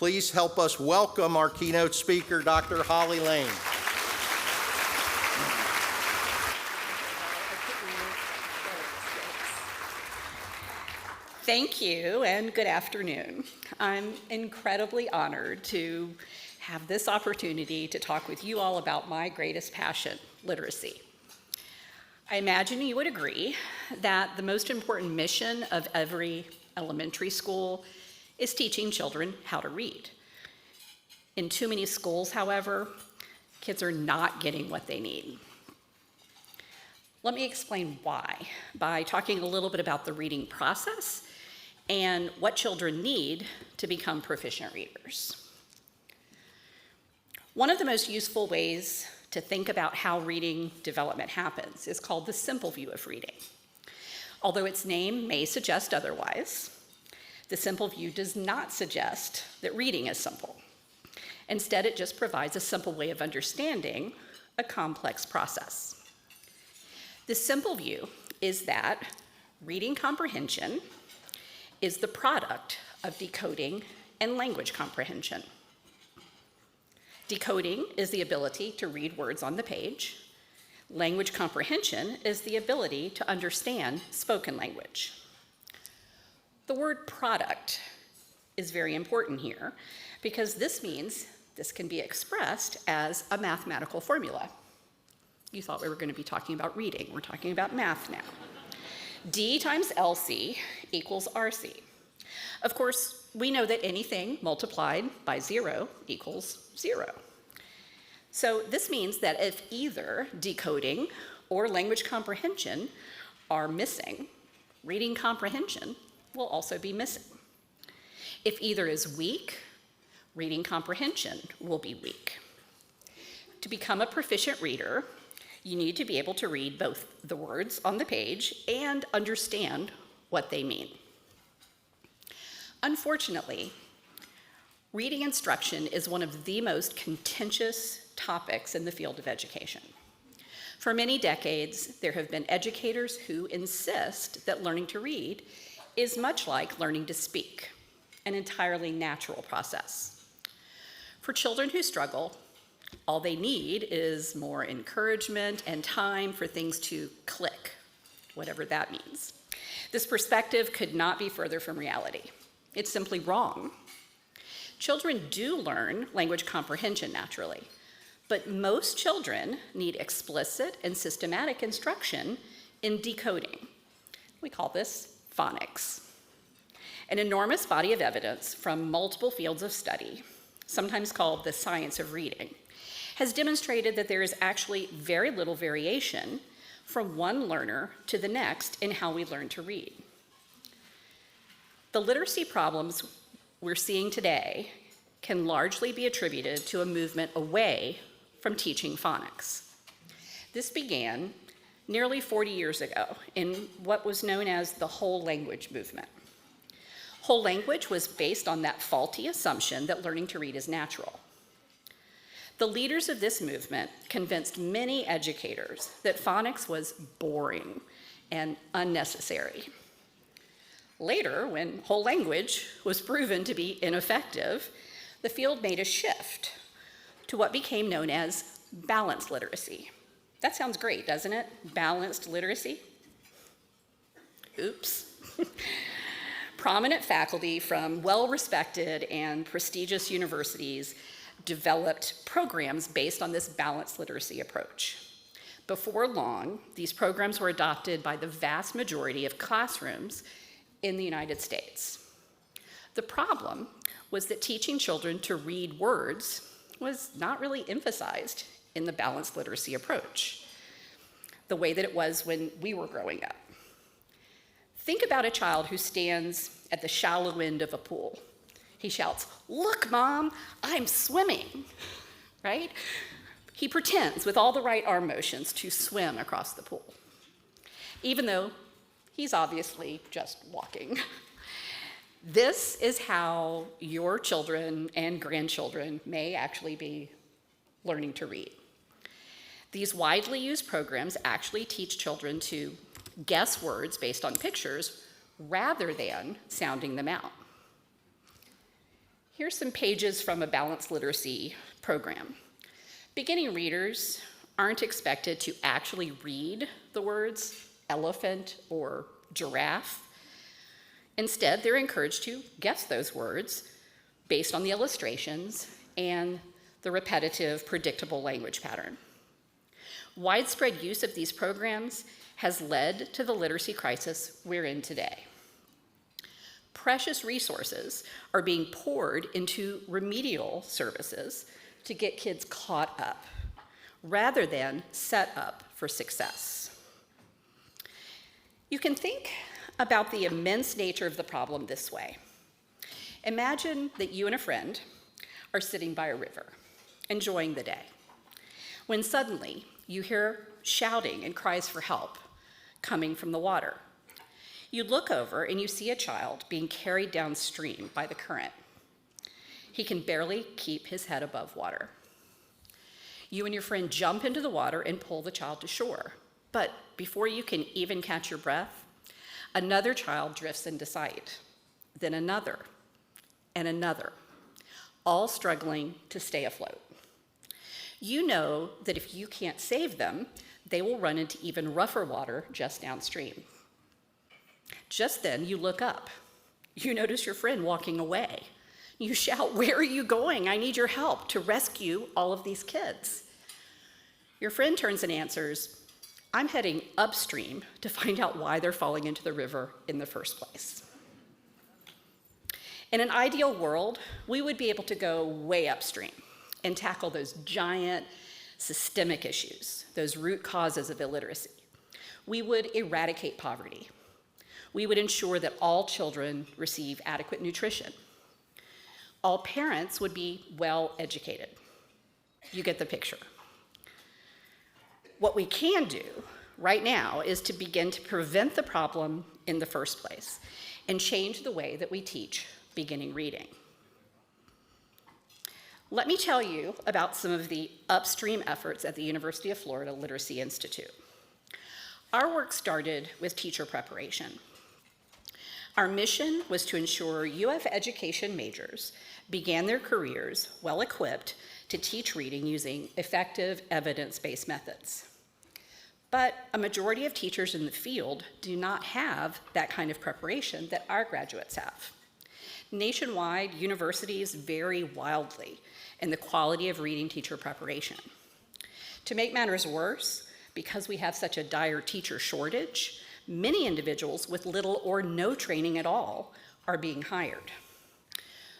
Please help us welcome our keynote speaker, Dr. Holly Lane. Thank you and good afternoon. I'm incredibly honored to have this opportunity to talk with you all about my greatest passion, literacy. I imagine you would agree that the most important mission of every elementary school is teaching children how to read. In too many schools, however, kids are not getting what they need. Let me explain why by talking a little bit about the reading process and what children need to become proficient readers. One of the most useful ways to think about how reading development happens is called the simple view of reading. Although its name may suggest otherwise, the simple view does not suggest that reading is simple. Instead, it just provides a simple way of understanding a complex process. The simple view is that reading comprehension is the product of decoding and language comprehension. Decoding is the ability to read words on the page. Language comprehension is the ability to understand spoken language. The word product is very important here because this means this can be expressed as a mathematical formula. You thought we were going to be talking about reading. We're talking about math now. D times LC equals RC. Of course, we know that anything multiplied by 0 equals 0. So this means that if either decoding or language comprehension are missing, reading comprehension will also be missing. If either is weak, reading comprehension will be weak. To become a proficient reader, you need to be able to read both the words on the page and understand what they mean. Unfortunately, reading instruction is one of the most contentious topics in the field of education. For many decades, there have been educators who insist that learning to read is much like learning to speak, an entirely natural process. For children who struggle, all they need is more encouragement and time for things to click, whatever that means. This perspective could not be further from reality. It's simply wrong. Children do learn language comprehension naturally, but most children need explicit and systematic instruction in decoding. We call this phonics. An enormous body of evidence from multiple fields of study, sometimes called the science of reading, has demonstrated that there is actually very little variation from one learner to the next in how we learn to read. The literacy problems we're seeing today can largely be attributed to a movement away from teaching phonics. This began nearly 40 years ago in what was known as the whole language movement. Whole language was based on that faulty assumption that learning to read is natural. The leaders of this movement convinced many educators that phonics was boring and unnecessary. Later, when whole language was proven to be ineffective, the field made a shift to what became known as balanced literacy. That sounds great, doesn't it? Balanced literacy? Oops. Prominent faculty from well-respected and prestigious universities developed programs based on this balanced literacy approach. Before long, these programs were adopted by the vast majority of classrooms in the United States. The problem was that teaching children to read words was not really emphasized in the balanced literacy approach, the way that it was when we were growing up. Think about a child who stands at the shallow end of a pool. He shouts, "Look, Mom, I'm swimming," right? He pretends with all the right arm motions to swim across the pool, even though he's obviously just walking. This is how your children and grandchildren may actually be learning to read. These widely used programs actually teach children to guess words based on pictures rather than sounding them out. Here's some pages from a balanced literacy program. Beginning readers aren't expected to actually read the words elephant or giraffe. Instead, they're encouraged to guess those words based on the illustrations and the repetitive, predictable language pattern. Widespread use of these programs has led to the literacy crisis we're in today. Precious resources are being poured into remedial services to get kids caught up, rather than set up for success. You can think about the immense nature of the problem this way. Imagine that you and a friend are sitting by a river, enjoying the day, when suddenly you hear shouting and cries for help coming from the water. You look over and you see a child being carried downstream by the current. He can barely keep his head above water. You and your friend jump into the water and pull the child to shore. But before you can even catch your breath, another child drifts into sight, then another, and another, all struggling to stay afloat. You know that if you can't save them, they will run into even rougher water just downstream. Just then, you look up. You notice your friend walking away. You shout, "Where are you going? I need your help to rescue all of these kids." Your friend turns and answers, "I'm heading upstream to find out why they're falling into the river in the first place." In an ideal world, we would be able to go way upstream and tackle those giant systemic issues, those root causes of illiteracy. We would eradicate poverty. We would ensure that all children receive adequate nutrition. All parents would be well educated. You get the picture. What we can do right now is to begin to prevent the problem in the first place and change the way that we teach beginning reading. Let me tell you about some of the upstream efforts at the University of Florida Literacy Institute. Our work started with teacher preparation. Our mission was to ensure UF education majors began their careers well-equipped to teach reading using effective evidence-based methods. But a majority of teachers in the field do not have that kind of preparation that our graduates have. Nationwide, universities vary wildly in the quality of reading teacher preparation. To make matters worse, because we have such a dire teacher shortage, many individuals with little or no training at all are being hired.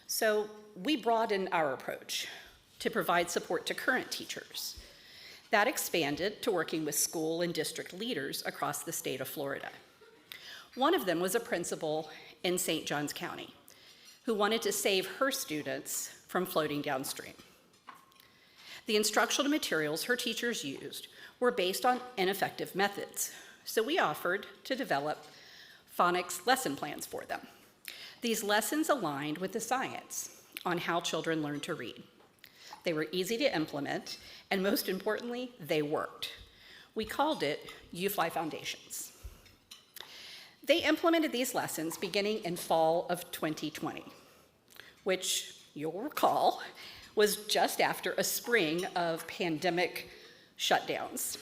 So we broadened our approach to provide support to current teachers. That expanded to working with school and district leaders across the state of Florida. One of them was a principal in St. Johns County who wanted to save her students from floating downstream. The instructional materials her teachers used were based on ineffective methods, so we offered to develop phonics lesson plans for them. These lessons aligned with the science on how children learn to read. They were easy to implement, and most importantly, they worked. We called it UFLI Foundations. They implemented these lessons beginning in fall of 2020, which you'll recall was just after a spring of pandemic shutdowns.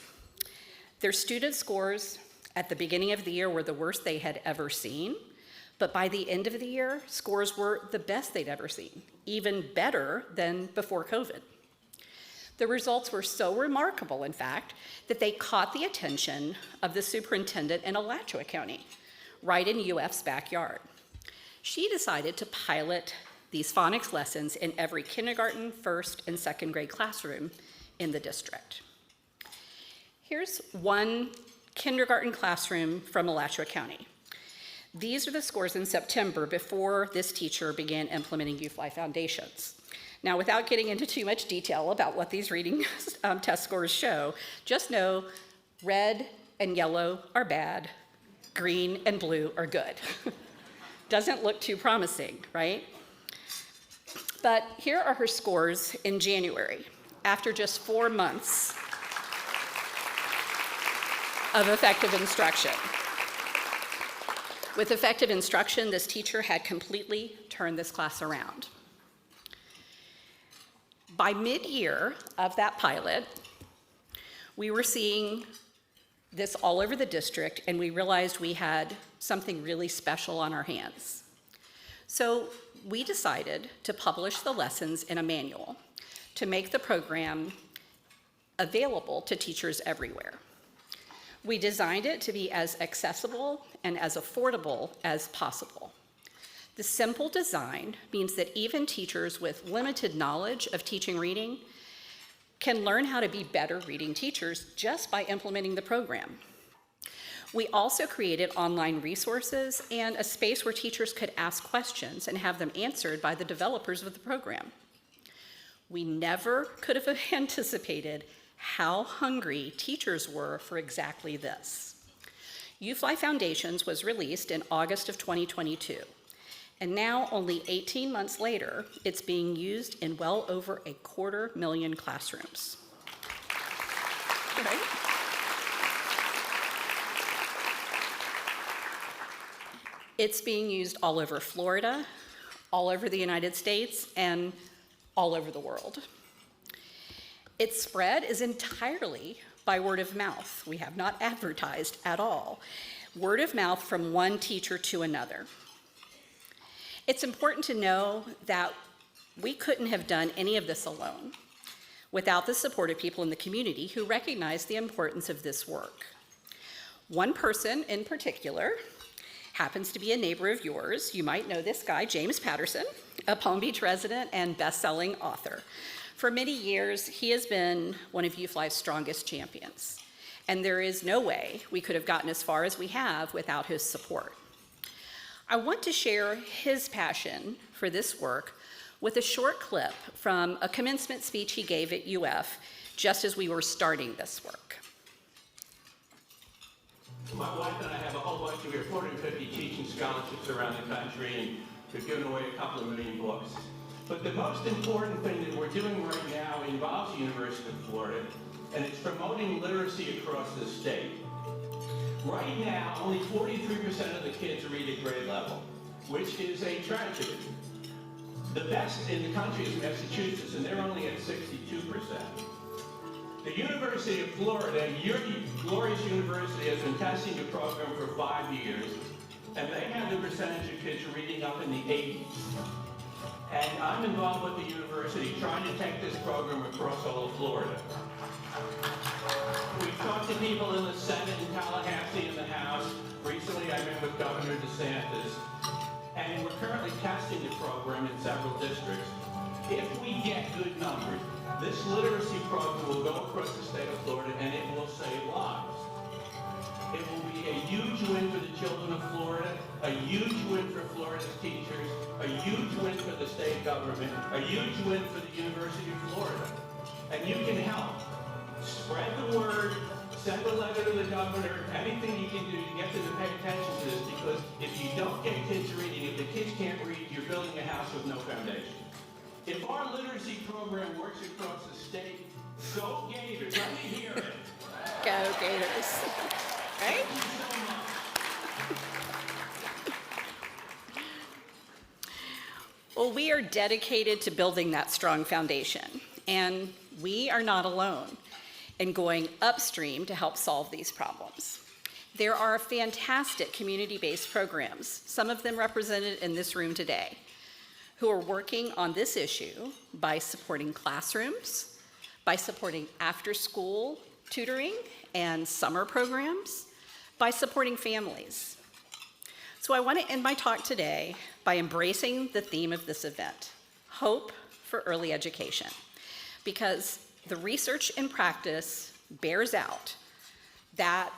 Their student scores at the beginning of the year were the worst they had ever seen, but by the end of the year, scores were the best they'd ever seen, even better than before COVID. The results were so remarkable, in fact, that they caught the attention of the superintendent in Alachua County, right in UF's backyard. She decided to pilot these phonics lessons in every kindergarten, first, and second grade classroom in the district. Here's one kindergarten classroom from Alachua County. These are the scores in September before this teacher began implementing UFLI Foundations. Now, without getting into too much detail about what these reading test scores show, just know red and yellow are bad, green and blue are good. Doesn't look too promising, right? But here are her scores in January, after just 4 months of effective instruction. With effective instruction, this teacher had completely turned this class around. By mid-year of that pilot, we were seeing this all over the district, and we realized we had something really special on our hands. So we decided to publish the lessons in a manual to make the program available to teachers everywhere. We designed it to be as accessible and as affordable as possible. The simple design means that even teachers with limited knowledge of teaching reading can learn how to be better reading teachers just by implementing the program. We also created online resources and a space where teachers could ask questions and have them answered by the developers of the program. We never could have anticipated how hungry teachers were for exactly this. UFLI Foundations was released in August of 2022, and now only 18 months later, it's being used in well over 250,000 classrooms. Right? It's being used all over Florida, all over the United States, and all over the world. Its spread is entirely by word of mouth. We have not advertised at all. Word of mouth from one teacher to another. It's important to know that we couldn't have done any of this alone without the support of people in the community who recognize the importance of this work. One person in particular happens to be a neighbor of yours. You might know this guy, James Patterson, a Palm Beach resident and best-selling author. For many years, he has been one of UFLI's strongest champions, and there is no way we could have gotten as far as we have without his support. I want to share his passion for this work with a short clip from a commencement speech he gave at UF just as we were starting this work. My wife and I have a whole bunch of 450 teaching scholarships around the country, and we've given away a couple of million books. But the most important thing that we're doing right now involves the University of Florida, and it's promoting literacy across the state. Right now, only 43% of the kids read at grade level, which is a tragedy. The best in the country is Massachusetts, and they're only at 62%. The University of Florida, your glorious university, has been testing the program for 5 years, and they have the percentage of kids reading up in the 80s. And I'm involved with the university trying to take this program across all of Florida. We've talked to people in the Senate, in Tallahassee, in the House. Recently, I met with Governor DeSantis, and we're currently testing the program in several districts. If we get good numbers, this literacy program will go across the state of Florida, and it will save lives. It will be a huge win for the children of Florida, a huge win for Florida's teachers, a huge win for the state government, a huge win for the University of Florida. And you can help. Spread the word, send a letter to the governor, anything you can do to get them to pay attention to this, because if you don't get kids reading, if the kids can't read, you're building a house with no foundation. If our literacy program works across the state, go Gators. Let me hear it. Go Gators. Right? Thank you so much. Well, we are dedicated to building that strong foundation, and we are not alone in going upstream to help solve these problems. There are fantastic community-based programs, some of them represented in this room today, who are working on this issue by supporting classrooms, by supporting after-school tutoring and summer programs, by supporting families. So I want to end my talk today by embracing the theme of this event, hope for early education, because the research and practice bears out that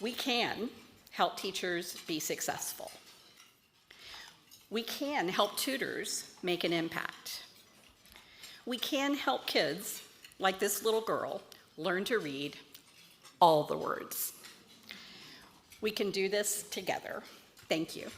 we can help teachers be successful. We can help tutors make an impact. We can help kids, like this little girl, learn to read all the words. We can do this together. Thank you.